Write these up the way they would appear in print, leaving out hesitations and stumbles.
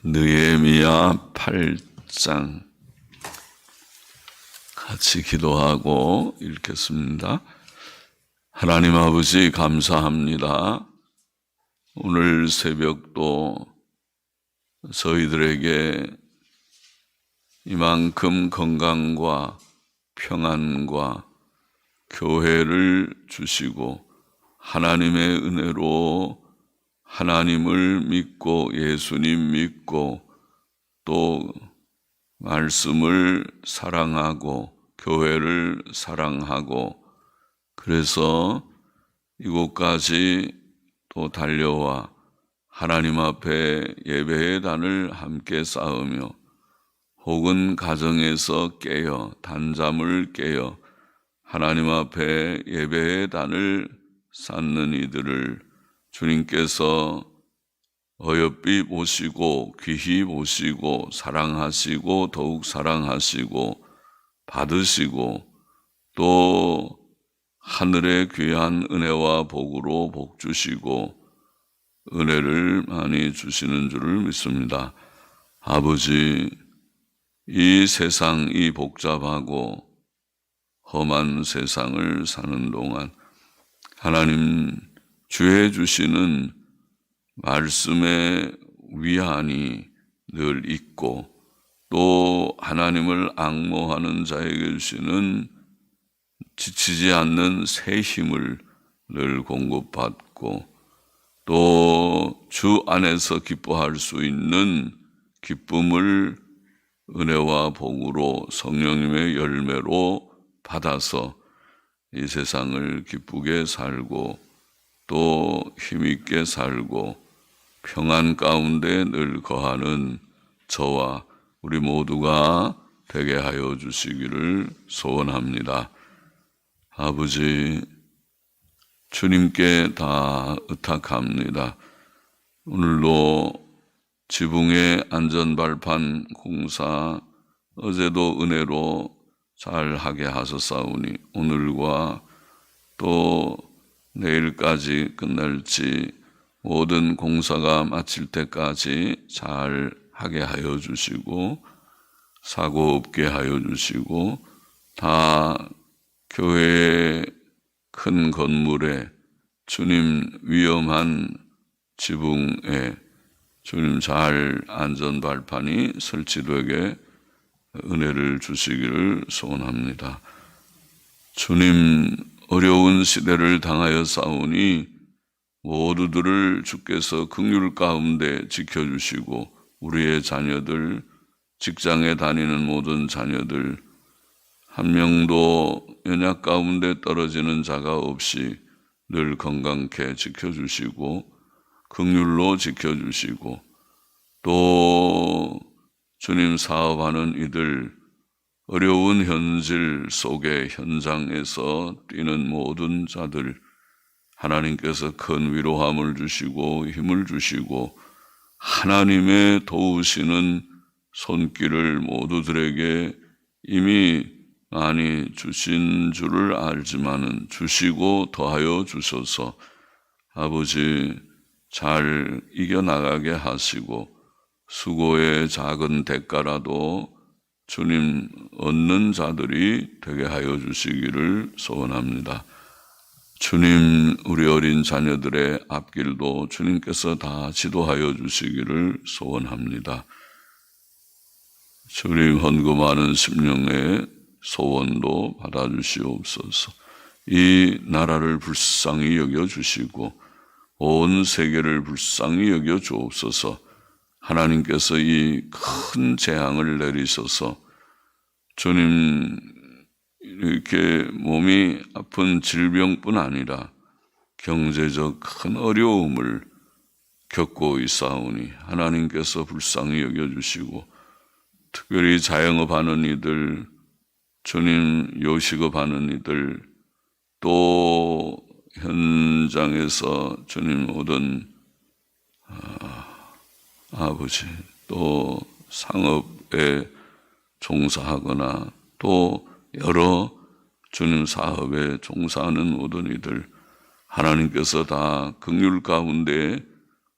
느헤미야 8장 같이 기도하고 읽겠습니다. 하나님 아버지 감사합니다. 오늘 새벽도 저희들에게 이만큼 건강과 평안과 교회를 주시고 하나님의 은혜로 하나님을 믿고 예수님 믿고 또 말씀을 사랑하고 교회를 사랑하고 그래서 이곳까지 또 달려와 하나님 앞에 예배의 단을 함께 쌓으며 혹은 가정에서 깨어 단잠을 깨어 하나님 앞에 예배의 단을 쌓는 이들을 주님께서 어여삐 보시고 귀히 보시고 사랑하시고 더욱 사랑하시고 받으시고 또 하늘의 귀한 은혜와 복으로 복 주시고 은혜를 많이 주시는 줄을 믿습니다. 아버지, 이 세상이 복잡하고 험한 세상을 사는 동안 하나님 주의 주시는 말씀의 위안이 늘 있고 또 하나님을 앙모하는 자에게 주시는 지치지 않는 새 힘을 늘 공급받고 또 주 안에서 기뻐할 수 있는 기쁨을 은혜와 복으로 성령님의 열매로 받아서 이 세상을 기쁘게 살고 또 힘있게 살고 평안 가운데 늘 거하는 저와 우리 모두가 되게 하여 주시기를 소원합니다. 아버지, 주님께 다 의탁합니다. 오늘도 지붕의 안전발판 공사 어제도 은혜로 잘 하게 하셨사오니 오늘과 또 내일까지 끝날지 모든 공사가 마칠 때까지 잘 하게 하여 주시고 사고 없게 하여 주시고 다 교회의 큰 건물에 주님 위험한 지붕에 주님 잘 안전발판이 설치되게 은혜를 주시기를 소원합니다. 주님 어려운 시대를 당하여 싸우니 모두들을 주께서 긍휼 가운데 지켜주시고 우리의 자녀들, 직장에 다니는 모든 자녀들 한 명도 연약 가운데 떨어지는 자가 없이 늘 건강케 지켜주시고 긍휼로 지켜주시고 또 주님 사업하는 이들 어려운 현실 속에 현장에서 뛰는 모든 자들 하나님께서 큰 위로함을 주시고 힘을 주시고 하나님의 도우시는 손길을 모두들에게 이미 많이 주신 줄을 알지만은 주시고 더하여 주셔서 아버지 잘 이겨나가게 하시고 수고의 작은 대가라도 주님 얻는 자들이 되게 하여 주시기를 소원합니다. 주님 우리 어린 자녀들의 앞길도 주님께서 다 지도하여 주시기를 소원합니다. 주님 헌금하는 심령의 소원도 받아주시옵소서. 이 나라를 불쌍히 여겨주시고 온 세계를 불쌍히 여겨주옵소서. 하나님께서 이 큰 재앙을 내리셔서 주님 이렇게 몸이 아픈 질병뿐 아니라 경제적 큰 어려움을 겪고 있사오니 하나님께서 불쌍히 여겨주시고 특별히 자영업하는 이들, 주님 요식업하는 이들 또 현장에서 주님 모든 아버지 또 상업에 종사하거나 또 여러 주님 사업에 종사하는 모든 이들 하나님께서 다 긍휼 가운데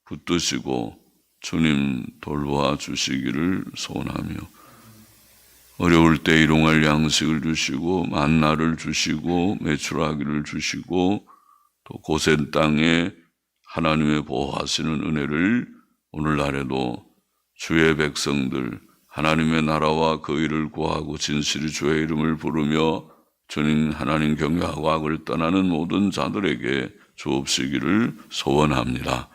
붙드시고 주님 돌보아 주시기를 소원하며 어려울 때 일용할 양식을 주시고 만나를 주시고 메추라기를 주시고 또 고센 땅에 하나님의 보호하시는 은혜를 오늘날에도 주의 백성들 하나님의 나라와 그 일을 구하고 진실히 주의 이름을 부르며 주님 하나님 경외하고 악을 떠나는 모든 자들에게 주옵시기를 소원합니다.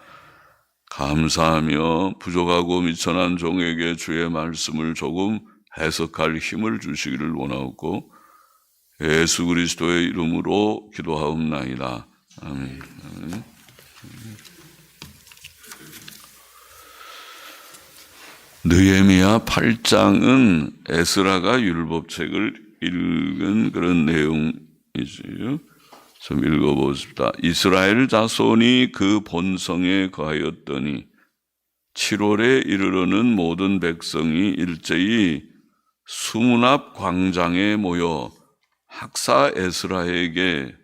감사하며 부족하고 미천한 종에게 주의 말씀을 조금 해석할 힘을 주시기를 원하옵고 예수 그리스도의 이름으로 기도하옵나이다. 아멘. 아멘. 느헤미야 8장은 에스라가 율법책을 읽은 그런 내용이지요. 좀 읽어보십시다. 이스라엘 자손이 그 본성에 거하였더니 7월에 이르러는 모든 백성이 일제히 수문 앞 광장에 모여 학사 에스라에게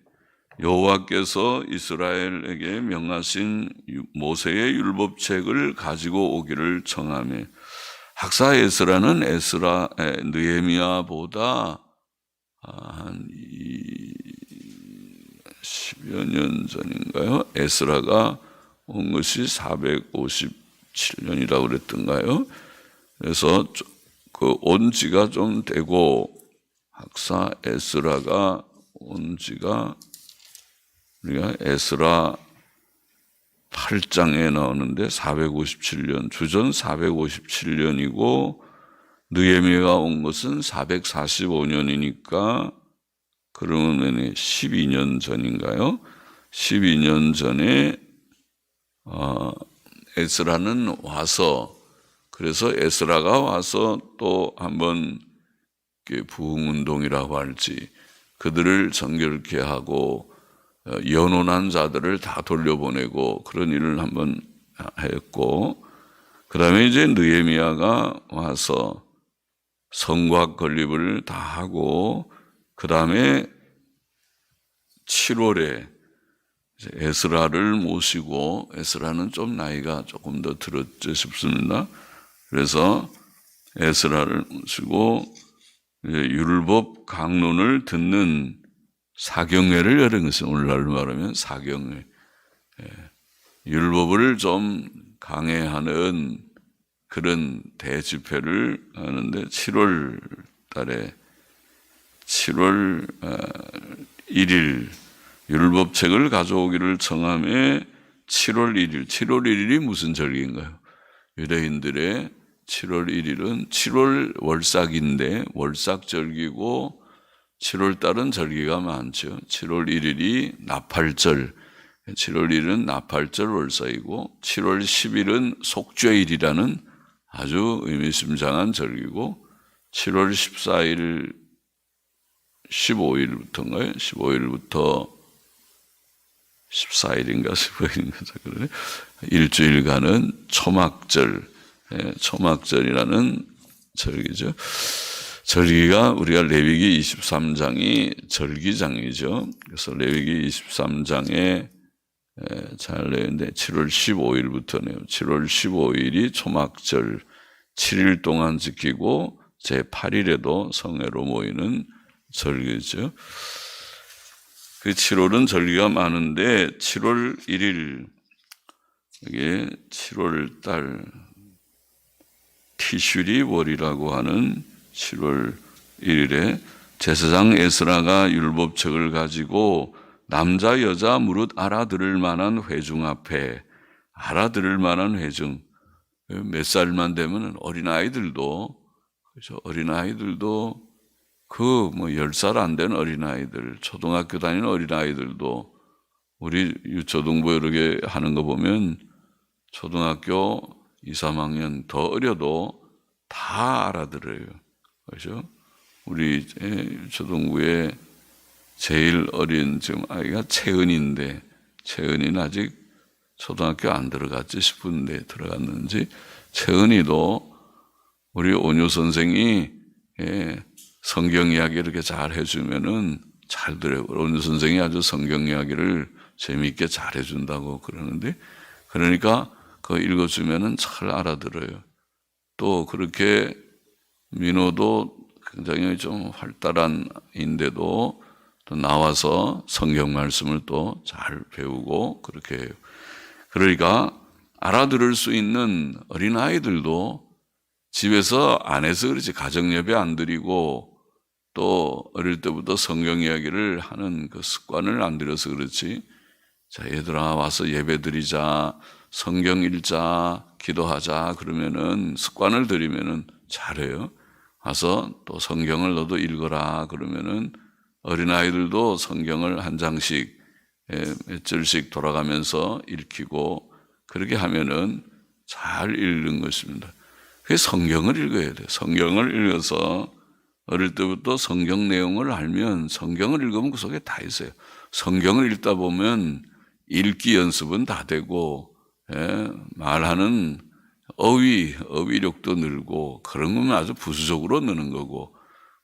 여호와께서 이스라엘에게 명하신 모세의 율법책을 가지고 오기를 청하며 학사 에스라는 느헤미야보다 한 10여 년 전인가요? 에스라가 온 것이 457년이라고 그랬던가요? 그래서 그 온 지가 좀 되고 학사 에스라가 온 지가 우리가 에스라 8장에 나오는데 457년, 주전 457년이고 느헤미야가 온 것은 445년이니까 그러면 12년 전인가요? 12년 전에 에스라는 와서 그래서 에스라가 와서 또 한번 부흥운동이라고 할지 그들을 정결케 하고 연혼한 자들을 다 돌려보내고 그런 일을 한번 했고 그 다음에 이제 느헤미야가 와서 성곽 건립을 다 하고 그 다음에 7월에 에스라를 모시고 에스라는 좀 나이가 조금 더 들었지 싶습니다. 그래서 에스라를 모시고 율법 강론을 듣는 사경회를 열은 것은 오늘날로 말하면 사경회. 율법을 좀 강해하는 그런 대집회를 하는데 7월 달에 7월 1일 율법책을 가져오기를 청하며 7월 1일 7월 1일이 무슨 절기인가요? 유대인들의 7월 1일은 7월 월삭인데 월삭절기고 7월 달은 절기가 많죠. 7월 1일이 나팔절, 7월 1일은 나팔절 월삭이고 7월 10일은 속죄일이라는 아주 의미심장한 절기고 7월 14일 15일부터인가요? 15일부터 14일인가 15일인가 그러네. 일주일간은 초막절, 초막절이라는 절기죠. 절기가 우리가 레위기 23장이 절기장이죠. 그래서 레위기 23장에 잘 내는데 7월 15일부터네요. 7월 15일이 초막절 7일 동안 지키고 제8일에도 성회로 모이는 절기죠. 그 7월은 절기가 많은데 7월 1일 이게 7월 달 티슈리 월이라고 하는 7월 1일에 제사장 에스라가 율법책을 가지고 남자 여자 무릇 알아들을 만한 회중 앞에 알아들을 만한 회중 몇 살만 되면 어린아이들도 그렇죠. 어린아이들도 그 10살 안 된 어린아이들 초등학교 다니는 어린아이들도 우리 유초등부 이렇게 하는 거 보면 초등학교 2, 3학년 더 어려도 다 알아들어요. 그렇죠? 우리 초등부에 제일 어린 지금 아이가 채은인데 채은이는 아직 초등학교 안 들어갔지 싶은데 들어갔는지 채은이도 우리 온유 선생이 성경 이야기 이렇게 잘 해주면은 잘 들어요. 온유 선생이 아주 성경 이야기를 재미있게 잘 해준다고 그러는데 그러니까 그거 읽어주면은 잘 알아들어요. 또 그렇게 민호도 굉장히 좀 활달한 인데도 또 나와서 성경 말씀을 또 잘 배우고 그렇게 해요. 그러니까 알아들을 수 있는 어린아이들도 집에서 안 해서 그렇지, 가정예배 안 드리고 또 어릴 때부터 성경 이야기를 하는 그 습관을 안 들여서 그렇지, 자, 얘들아 와서 예배 드리자, 성경 읽자, 기도하자 그러면은 습관을 들이면은 잘해요. 와서 또 성경을 너도 읽어라 그러면은 어린아이들도 성경을 한 장씩 몇 절씩 돌아가면서 읽히고 그렇게 하면은 잘 읽는 것입니다. 그래서 성경을 읽어야 돼요. 성경을 읽어서 어릴 때부터 성경 내용을 알면 성경을 읽으면 그 속에 다 있어요. 성경을 읽다 보면 읽기 연습은 다 되고 말하는 어휘력도 늘고 그런 건 아주 부수적으로 느는 거고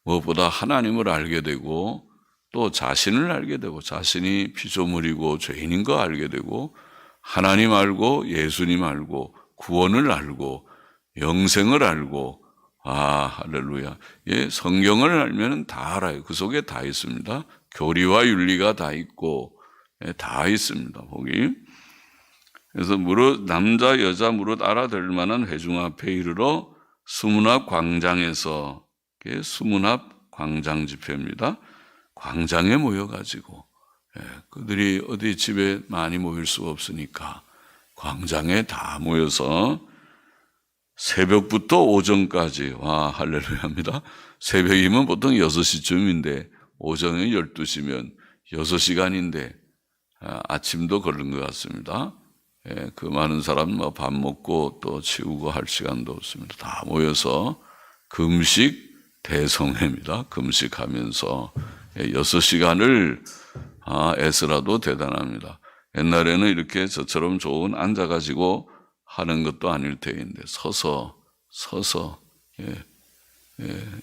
무엇보다 하나님을 알게 되고 또 자신을 알게 되고 자신이 피조물이고 죄인인 거 알게 되고 하나님 알고 예수님 알고 구원을 알고 영생을 알고 할렐루야. 예, 성경을 알면 다 알아요. 그 속에 다 있습니다. 교리와 윤리가 다 있고 다 있습니다. 거기. 그래서 남자 여자 무릇 알아들 만한 회중 앞에 이르러 수문 앞 광장에서, 수문 앞 광장 집회입니다. 광장에 모여가지고 그들이 어디 집에 많이 모일 수가 없으니까 광장에 다 모여서 새벽부터 오전까지, 할렐루야입니다. 새벽이면 보통 6시쯤인데 오전이 12시면 6시간인데 아침도 걸린 것 같습니다. 그 많은 사람 밥 먹고 또 치우고 할 시간도 없습니다. 다 모여서 금식 대성회입니다. 금식하면서 6시간을 에스라도 대단합니다. 옛날에는 이렇게 저처럼 좋은 앉아가지고 하는 것도 아닐 테인데 서서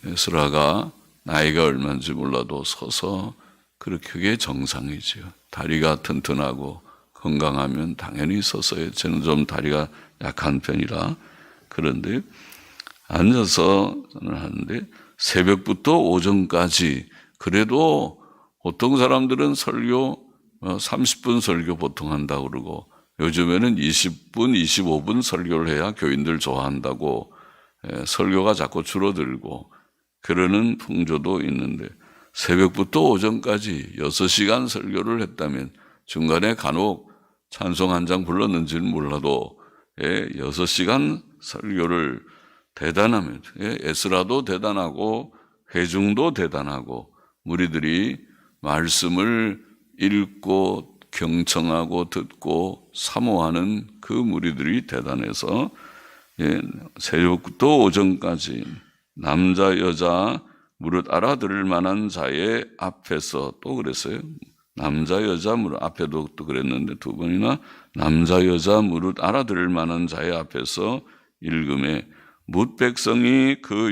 에스라가 나이가 얼마인지 몰라도 서서 그게 정상이지요. 다리가 튼튼하고 건강하면 당연히 서서요. 저는 좀 다리가 약한 편이라 그런데 앉아서 저는 하는데 새벽부터 오전까지 그래도 보통 사람들은 설교 30분 설교 보통 한다고 그러고 요즘에는 20분, 25분 설교를 해야 교인들 좋아한다고 설교가 자꾸 줄어들고 그러는 풍조도 있는데 새벽부터 오전까지 6시간 설교를 했다면 중간에 간혹 찬송 한 장 불렀는지는 몰라도 6시간 설교를 대단하면 에스라도 대단하고 회중도 대단하고 무리들이 말씀을 읽고 경청하고 듣고 사모하는 그 무리들이 대단해서 새벽부터 오전까지 남자 여자 무릇 알아들을 만한 자의 앞에서 또 그랬어요. 남자 여자 무릇 앞에도 또 그랬는데 두 번이나 남자 여자 무릇 알아들을 만한 자의 앞에서 읽음에 뭇 백성이 그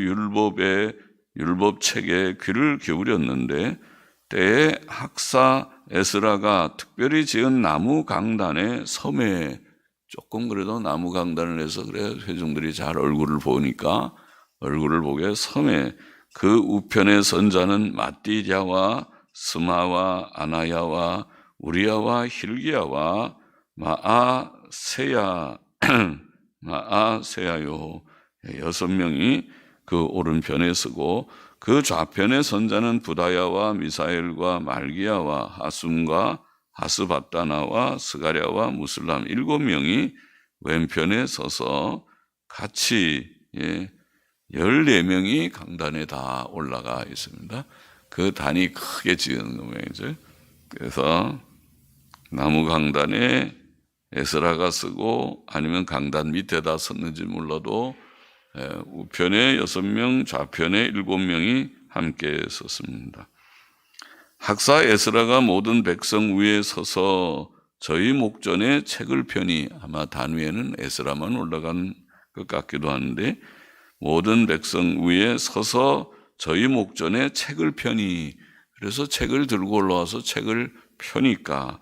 율법책에 귀를 기울였는데 때에 학사 에스라가 특별히 지은 나무 강단의 섬에 조금 그래도 나무 강단을 해서 그래 회중들이 잘 얼굴을 보니까 얼굴을 보게 섬에 그 우편의 선자는 마띠랴와 스마와 아나야와 우리야와 힐기야와 마아세야요 6명이 그 오른편에 서고 그 좌편의 선자는 부다야와 미사엘과 말기야와 하숨과 하스바다나와 스가랴와 무슬람 7명이 왼편에 서서 같이 14명이 강단에 다 올라가 있습니다. 그 단이 크게 지은 거예요. 그래서 나무 강단에 에스라가 쓰고 아니면 강단 밑에다 썼는지 몰라도 우편에 6명, 좌편에 7명이 함께 섰습니다. 학사 에스라가 모든 백성 위에 서서 저희 목전에 책을 펴니 아마 단 위에는 에스라만 올라간 것 같기도 하는데 모든 백성 위에 서서 저희 목전에 책을 펴니 그래서 책을 들고 올라와서 책을 펴니까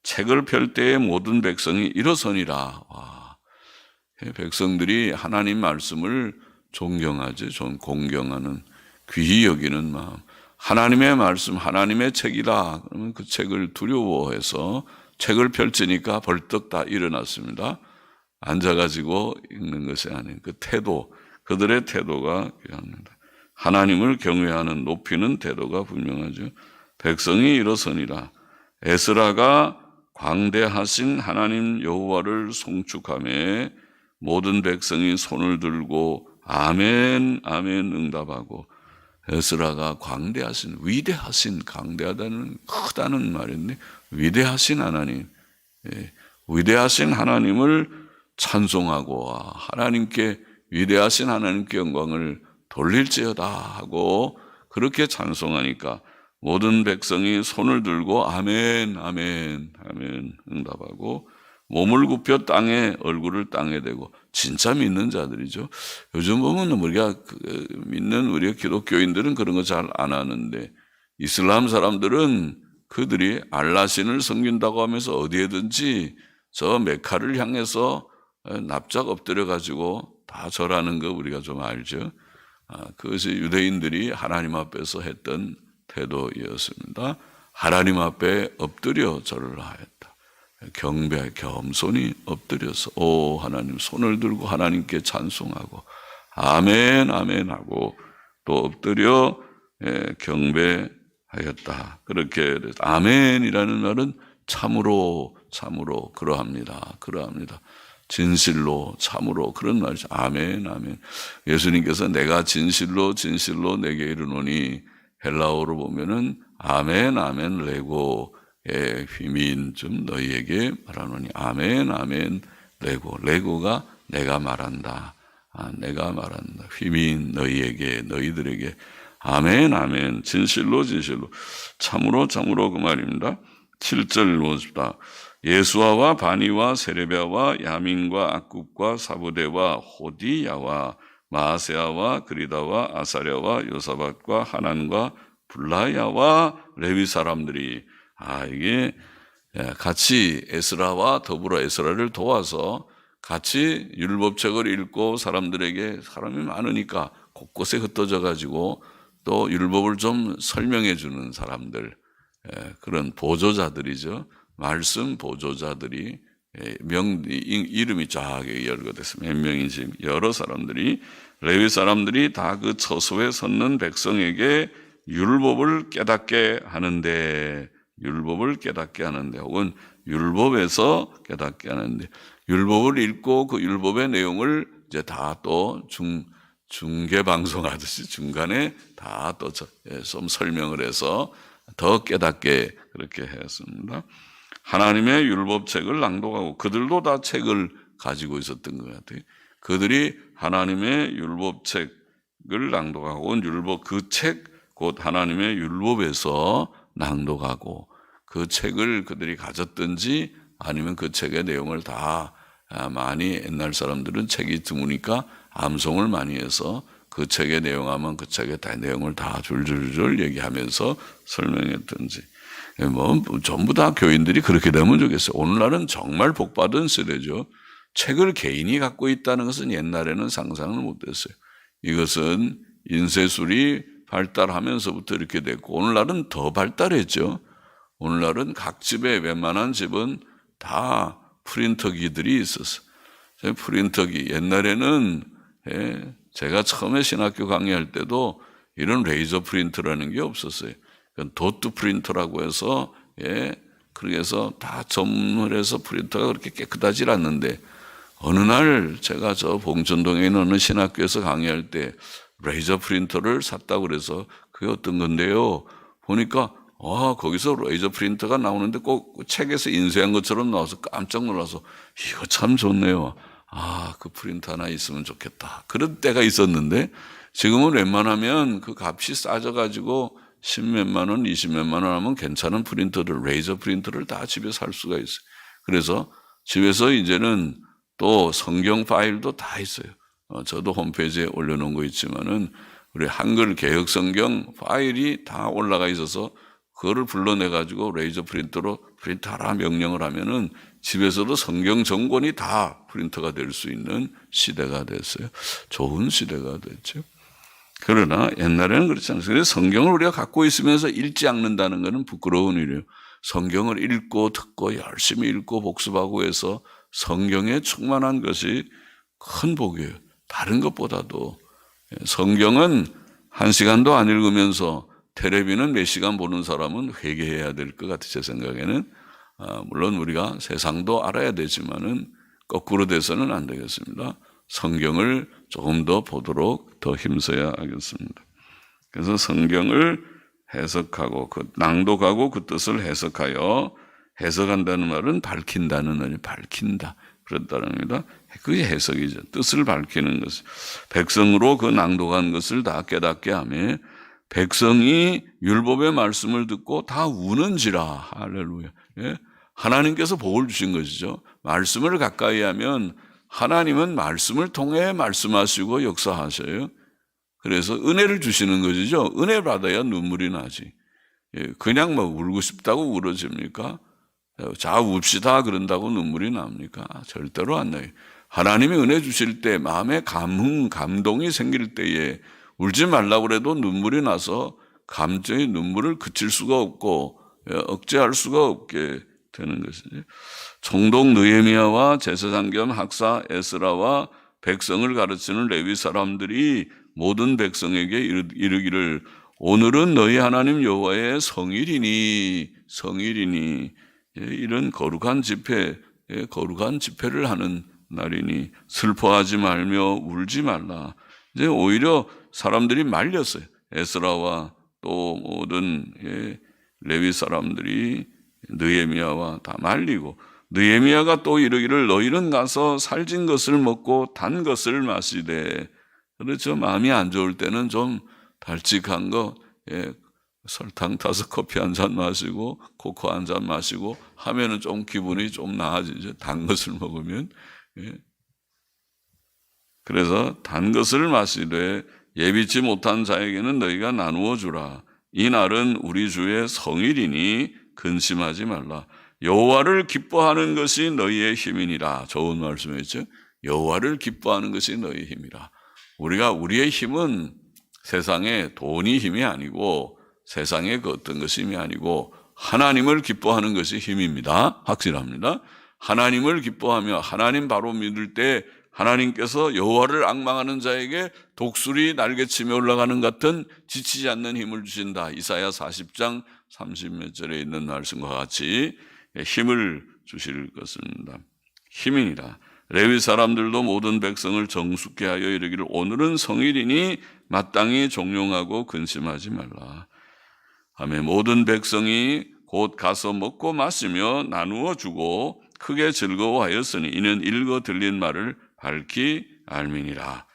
책을 펼 때에 모든 백성이 일어서니라. 백성들이 하나님 말씀을 존경하지, 공경하는, 귀히 여기는 마음. 하나님의 말씀, 하나님의 책이다. 그러면 그 책을 두려워해서 책을 펼치니까 벌떡 다 일어났습니다. 앉아가지고 읽는 것이 아닌 그 태도, 그들의 태도가 귀합니다. 하나님을 경외하는 높이는 태도가 분명하죠. 백성이 일어서니라. 에스라가 광대하신 하나님 여호와를 송축하며 모든 백성이 손을 들고 아멘 아멘 응답하고, 에스라가 광대하신, 위대하신, 강대하다는 크다는 말인데 위대하신 하나님, 위대하신 하나님을 찬송하고 하나님께, 위대하신 하나님께 영광을 돌릴지어다 하고 그렇게 찬송하니까 모든 백성이 손을 들고 아멘 아멘 아멘 응답하고 몸을 굽혀 땅에, 얼굴을 땅에 대고, 진짜 믿는 자들이죠. 요즘 보면 우리가 믿는 우리 기독교인들은 그런 거 잘 안 하는데, 이슬람 사람들은 그들이 알라신을 섬긴다고 하면서 어디에든지 저 메카를 향해서 납작 엎드려 가지고 다 절하는 거 우리가 좀 알죠. 그것이 유대인들이 하나님 앞에서 했던 태도였습니다. 하나님 앞에 엎드려 절을 하였다. 경배, 겸손히 엎드려서 오 하나님, 손을 들고 하나님께 찬송하고 아멘 아멘 하고 또 엎드려 경배하였다. 그렇게 아멘이라는 말은 참으로 참으로 그러합니다. 그러합니다. 진실로 참으로 그런 말이죠. 아멘 아멘. 예수님께서 내가 진실로 진실로 내게 이르노니, 헬라어로 보면은 아멘 아멘 레고 휘민 좀 너희에게 말하노니, 아멘 아멘 레고, 레고가 내가 말한다. 내가 말한다. 휘민 너희에게, 너희들에게 아멘 아멘, 진실로 진실로 참으로 참으로 그 말입니다. 7절 보십시다. 예수아와 바니와 세레비아와 야민과 악굽과 사부대와 호디야와 마아세아와 그리다와 아사랴와 요사밧과 하난과 블라야와 레위 사람들이, 이게 같이 에스라와 더불어 에스라를 도와서 같이 율법책을 읽고 사람들에게, 사람이 많으니까 곳곳에 흩어져 가지고 또 율법을 좀 설명해 주는 사람들, 그런 보조자들이죠. 말씀 보조자들이, 이름이 쫙 열거됐습니다. 몇 명인지 여러 사람들이, 레위 사람들이 다 그 처소에 섰는 백성에게 율법을 깨닫게 하는데, 율법을 깨닫게 하는데, 혹은 율법에서 깨닫게 하는데, 율법을 읽고 그 율법의 내용을 이제 다 또 중계 방송하듯이 중간에 다 또 좀 설명을 해서 더 깨닫게 그렇게 했습니다. 하나님의 율법책을 낭독하고, 그들도 다 책을 가지고 있었던 것 같아요. 그들이 하나님의 율법책을 낭독하고, 율법 그 책 곧 하나님의 율법에서 낭독하고, 그 책을 그들이 가졌든지 아니면 그 책의 내용을 다, 많이 옛날 사람들은 책이 드무니까 암송을 많이 해서 그 책의 내용하면 그 책의 다 내용을 다 줄줄줄 얘기하면서 설명했든지, 전부 다 교인들이 그렇게 되면 좋겠어요. 오늘날은 정말 복받은 세대죠. 책을 개인이 갖고 있다는 것은 옛날에는 상상을 못했어요. 이것은 인쇄술이 발달하면서부터 이렇게 됐고, 오늘날은 더 발달했죠. 오늘날은 각 집에, 웬만한 집은 다 프린터기들이 있었어요. 프린터기, 옛날에는 제가 처음에 신학교 강의할 때도 이런 레이저 프린터라는 게 없었어요. 도트 프린터라고 해서, 그래서 다 전문해서 프린터가 그렇게 깨끗하지 않는데, 어느 날 제가 저 봉천동에 있는 어느 신학교에서 강의할 때 레이저 프린터를 샀다고 그래서, 그게 어떤 건데요? 보니까 거기서 레이저 프린터가 나오는데 꼭 책에서 인쇄한 것처럼 나와서 깜짝 놀라서, 이거 참 좋네요. 그 프린터 하나 있으면 좋겠다. 그런 때가 있었는데, 지금은 웬만하면 그 값이 싸져가지고 10몇만 원, 20몇만 원 하면 괜찮은 프린터들, 레이저 프린터를 다 집에서 살 수가 있어요. 그래서 집에서 이제는 또 성경 파일도 다 있어요. 저도 홈페이지에 올려놓은 거 있지만은 우리 한글 개혁 성경 파일이 다 올라가 있어서 그거를 불러내가지고 레이저 프린터로 프린트하라 명령을 하면은 집에서도 성경 전권이 다 프린터가 될 수 있는 시대가 됐어요. 좋은 시대가 됐죠. 그러나 옛날에는 그렇지 않습니다. 그래서 성경을 우리가 갖고 있으면서 읽지 않는다는 것은 부끄러운 일이에요. 성경을 읽고 듣고 열심히 읽고 복습하고 해서 성경에 충만한 것이 큰 복이에요. 다른 것보다도. 성경은 1시간도 안 읽으면서 텔레비는 몇 시간 보는 사람은 회개해야 될 것 같아요. 제 생각에는. 물론 우리가 세상도 알아야 되지만은 거꾸로 돼서는 안 되겠습니다. 성경을 조금 더 보도록 더 힘써야 하겠습니다. 그래서 성경을 해석하고 낭독하고 그 뜻을 해석하여, 해석한다는 말은 밝힌다는 말이 밝힌다 그랬다는 겁니다. 그게 해석이죠. 뜻을 밝히는 것. 백성으로 그 낭독한 것을 다 깨닫게 하며 백성이 율법의 말씀을 듣고 다 우는지라. 할렐루야. 예? 하나님께서 복을 주신 것이죠. 말씀을 가까이 하면 하나님은 말씀을 통해 말씀하시고 역사하셔요. 그래서 은혜를 주시는 것이죠. 은혜 받아야 눈물이 나지. 그냥 뭐 울고 싶다고 울어집니까? 자 웁시다 그런다고 눈물이 납니까? 절대로 안 나요. 하나님이 은혜 주실 때 마음에 감동이 생길 때에 울지 말라고 그래도 눈물이 나서 감정의 눈물을 그칠 수가 없고 억제할 수가 없게 되는 것이죠. 총독 느헤미야와 제사장 겸 학사 에스라와 백성을 가르치는 레위 사람들이 모든 백성에게 이르기를 오늘은 너희 하나님 여호와의 성일이니 이런 거룩한 집회를 하는 날이니 슬퍼하지 말며 울지 말라. 이제 오히려 사람들이 말렸어요. 에스라와 또 모든 레위 사람들이 느헤미야와 다 말리고, 느헤미야가 또 이르기를 너희는 가서 살진 것을 먹고 단 것을 마시되. 그렇죠. 마음이 안 좋을 때는 좀 달직한 거, 설탕 타서 커피 한 잔 마시고 코코 한 잔 마시고 하면은 좀 기분이 좀 나아지죠. 단 것을 먹으면. 그래서 단 것을 마시되 예비치 못한 자에게는 너희가 나누어 주라. 이 날은 우리 주의 성일이니 근심하지 말라. 여호와를 기뻐하는 것이 너희의 힘이니라. 좋은 말씀이죠. 여호와를 기뻐하는 것이 너희의 힘이라. 우리의 힘은 세상에 돈이 힘이 아니고 세상에 그 어떤 것이 힘이 아니고 하나님을 기뻐하는 것이 힘입니다. 확실합니다. 하나님을 기뻐하며 하나님 바로 믿을 때 하나님께서 여호와를 앙망하는 자에게 독수리 날개치며 올라가는 같은 지치지 않는 힘을 주신다. 이사야 40장 30몇 절에 있는 말씀과 같이 힘을 주실 것입니다. 힘이니라. 레위 사람들도 모든 백성을 정숙케 하여 이르기를 오늘은 성일이니 마땅히 종용하고 근심하지 말라. 아멘. 모든 백성이 곧 가서 먹고 마시며 나누어 주고 크게 즐거워하였으니 이는 읽어 들린 말을 밝히 알미니라.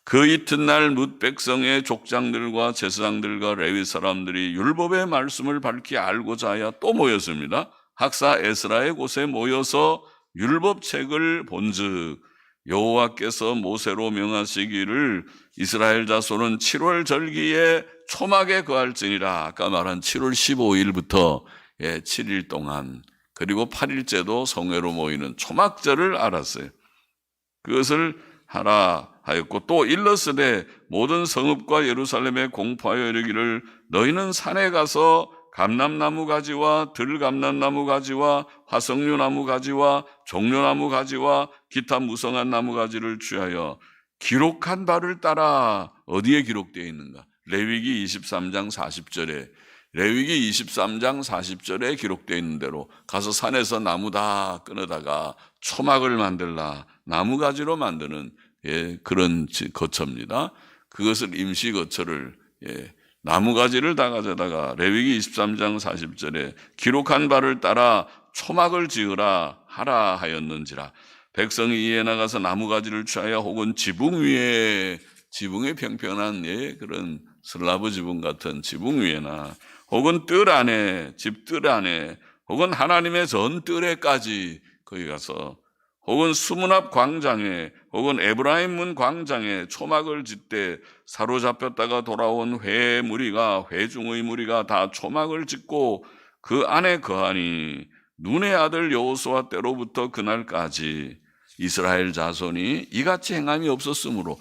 그 이튿날 뭇 백성의 족장들과 제사장들과 레위 사람들이 율법의 말씀을 밝히 알고자 하여 또 모였습니다. 학사 에스라의 곳에 모여서 율법책을 본즉 여호와께서 모세로 명하시기를 이스라엘 자손은 7월 절기에 초막에 거할지니라. 아까 말한 7월 15일부터 7일 동안 그리고 8일째도 성회로 모이는 초막절을 알았어요. 그것을 하라 하였고 또 일렀으되 모든 성읍과 예루살렘에 공포하여 이르기를 너희는 산에 가서 감람나무 가지와 들감람나무 가지와 화석류나무 가지와 종려나무 가지와 기타 무성한 나무 가지를 취하여 기록한 바를 따라. 어디에 기록되어 있는가? 레위기 23장 40절에 레위기 23장 40절에 기록되어 있는 대로 가서 산에서 나무 다 끊어다가 초막을 만들라. 나무 가지로 만드는 그런 거처입니다. 그것을 임시 거처를 나무 가지를 다 가져다가 레위기 23장 40절에 기록한 바를 따라 초막을 지으라 하라 하였는지라. 백성이 이에 나가서 나무 가지를 취하여 혹은 지붕 위에, 지붕에 평평한 그런 슬라브 지붕 같은 지붕 위에나 혹은 뜰 안에, 집 뜰 안에 혹은 하나님의 전 뜰에까지 거기 가서 혹은 수문 앞 광장에 혹은 에브라임 문 광장에 초막을 짓되 사로잡혔다가 돌아온 회 무리가 회중의 무리가 다 초막을 짓고 그 안에 거하니 눈의 아들 여호수아 때로부터 그날까지 이스라엘 자손이 이같이 행함이 없었으므로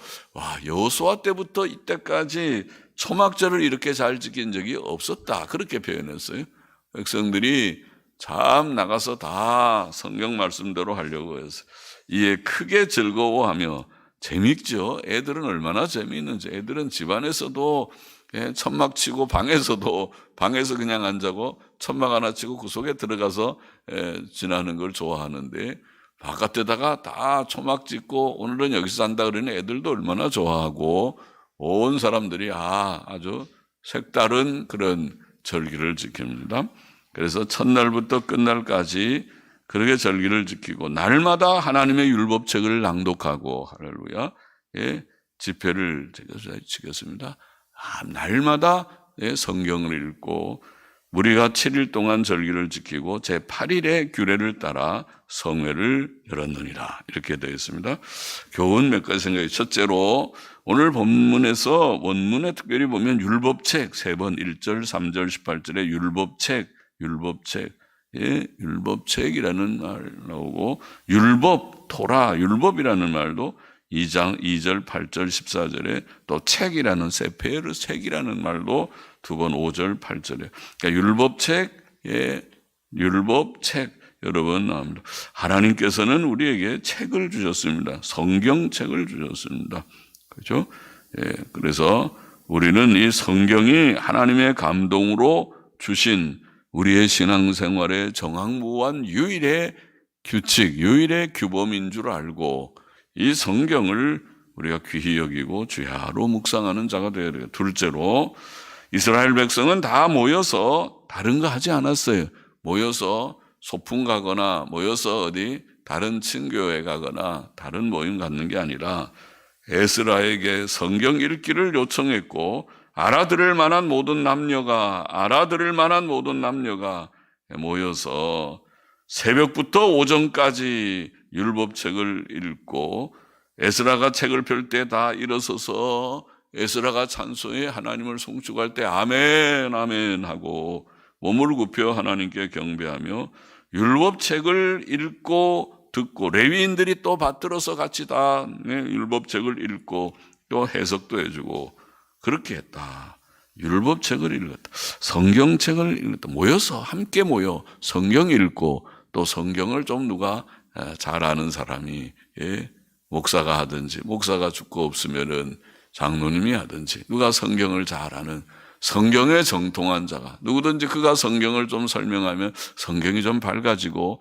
여호수아 때부터 이때까지 초막절을 이렇게 잘 지킨 적이 없었다. 그렇게 표현했어요. 백성들이 참 나가서 다 성경 말씀대로 하려고 해서 이에 크게 즐거워하며 재밌죠. 애들은 얼마나 재미있는지. 애들은 집안에서도 천막 치고 방에서 그냥 안 자고 천막 하나 치고 그 속에 들어가서 지나는 걸 좋아하는데 바깥에다가 다 초막 짓고 오늘은 여기서 산다 그러니 애들도 얼마나 좋아하고 온 사람들이 아주 색다른 그런 절기를 지킵니다. 그래서 첫날부터 끝날까지 그렇게 절기를 지키고 날마다 하나님의 율법책을 낭독하고 할렐루야 집회를 지켰습니다. 날마다 성경을 읽고 우리가 7일 동안 절기를 지키고 제8일의 규례를 따라 성회를 열었느니라 이렇게 되어 있습니다. 교훈 몇 가지 생각이 첫째로 오늘 본문에서 원문에 특별히 보면 율법책 3번 1절 3절 18절에 율법책이라는 말 나오고 율법 토라 율법이라는 말도 2장 2절 8절 14절에 또 책이라는 세페르 책이라는 말도 2번 5절 8절에 그러니까 율법책 여러분 나옵니다. 하나님께서는 우리에게 책을 주셨습니다. 성경책을 주셨습니다. 그렇죠? 그래서 우리는 이 성경이 하나님의 감동으로 주신 우리의 신앙생활의 정확무한 유일의 규칙, 유일의 규범인 줄 알고 이 성경을 우리가 귀히 여기고 주야로 묵상하는 자가 되어야 돼요. 둘째로 이스라엘 백성은 다 모여서 다른 거 하지 않았어요. 모여서 소풍 가거나 모여서 어디 다른 친교회 가거나 다른 모임 갖는 게 아니라 에스라에게 성경 읽기를 요청했고 알아들을 만한 모든 남녀가 모여서 새벽부터 오전까지 율법책을 읽고 에스라가 책을 펼 때 다 일어서서 에스라가 찬송해 하나님을 송축할 때 아멘 아멘 하고 몸을 굽혀 하나님께 경배하며 율법책을 읽고 듣고 레위인들이 또 받들어서 같이 다 율법책을 읽고 또 해석도 해주고 그렇게 했다. 율법책을 읽었다. 성경책을 읽었다. 모여서 함께 모여 성경 읽고 또 성경을 좀 누가 잘 아는 사람이 목사가 하든지 목사가 죽고 없으면은 장로님이 하든지 누가 성경을 잘 아는 성경에 정통한 자가 누구든지 그가 성경을 좀 설명하면 성경이 좀 밝아지고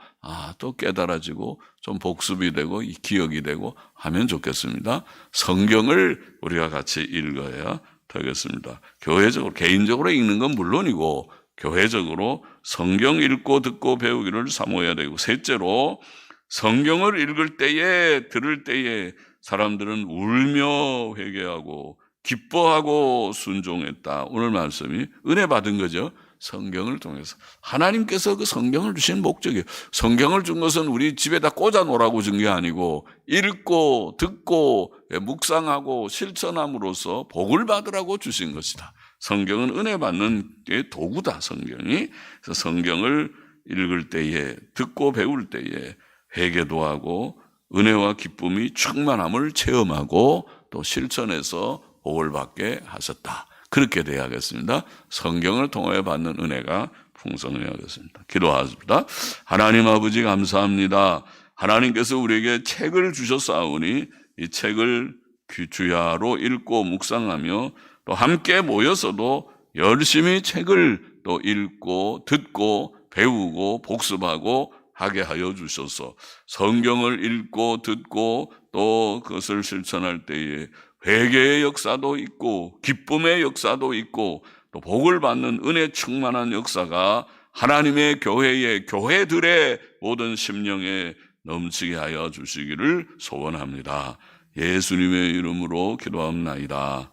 또 깨달아지고 좀 복습이 되고 기억이 되고 하면 좋겠습니다. 성경을 우리가 같이 읽어야 되겠습니다. 교회적으로 개인적으로 읽는 건 물론이고 교회적으로 성경 읽고 듣고 배우기를 사모해야 되고 셋째로 성경을 읽을 때에 들을 때에 사람들은 울며 회개하고 기뻐하고 순종했다. 오늘 말씀이 은혜 받은 거죠. 성경을 통해서 하나님께서 그 성경을 주신 목적이에요. 성경을 준 것은 우리 집에다 꽂아 놓으라고 준 게 아니고 읽고 듣고 묵상하고 실천함으로써 복을 받으라고 주신 것이다. 성경은 은혜 받는 게 도구다. 성경이. 그래서 성경을 읽을 때에 듣고 배울 때에 회개도 하고 은혜와 기쁨이 충만함을 체험하고 또 실천해서 복을 받게 하셨다. 그렇게 돼야겠습니다. 성경을 통해 받는 은혜가 풍성해야겠습니다. 기도하겠습니다. 하나님 아버지 감사합니다. 하나님께서 우리에게 책을 주셨사오니 이 책을 주야로 읽고 묵상하며 또 함께 모여서도 열심히 책을 또 읽고 듣고 배우고 복습하고 하게 하여 주셔서 성경을 읽고 듣고 또 그것을 실천할 때에 회개의 역사도 있고 기쁨의 역사도 있고 또 복을 받는 은혜 충만한 역사가 하나님의 교회의 교회들의 모든 심령에 넘치게 하여 주시기를 소원합니다. 예수님의 이름으로 기도합나이다.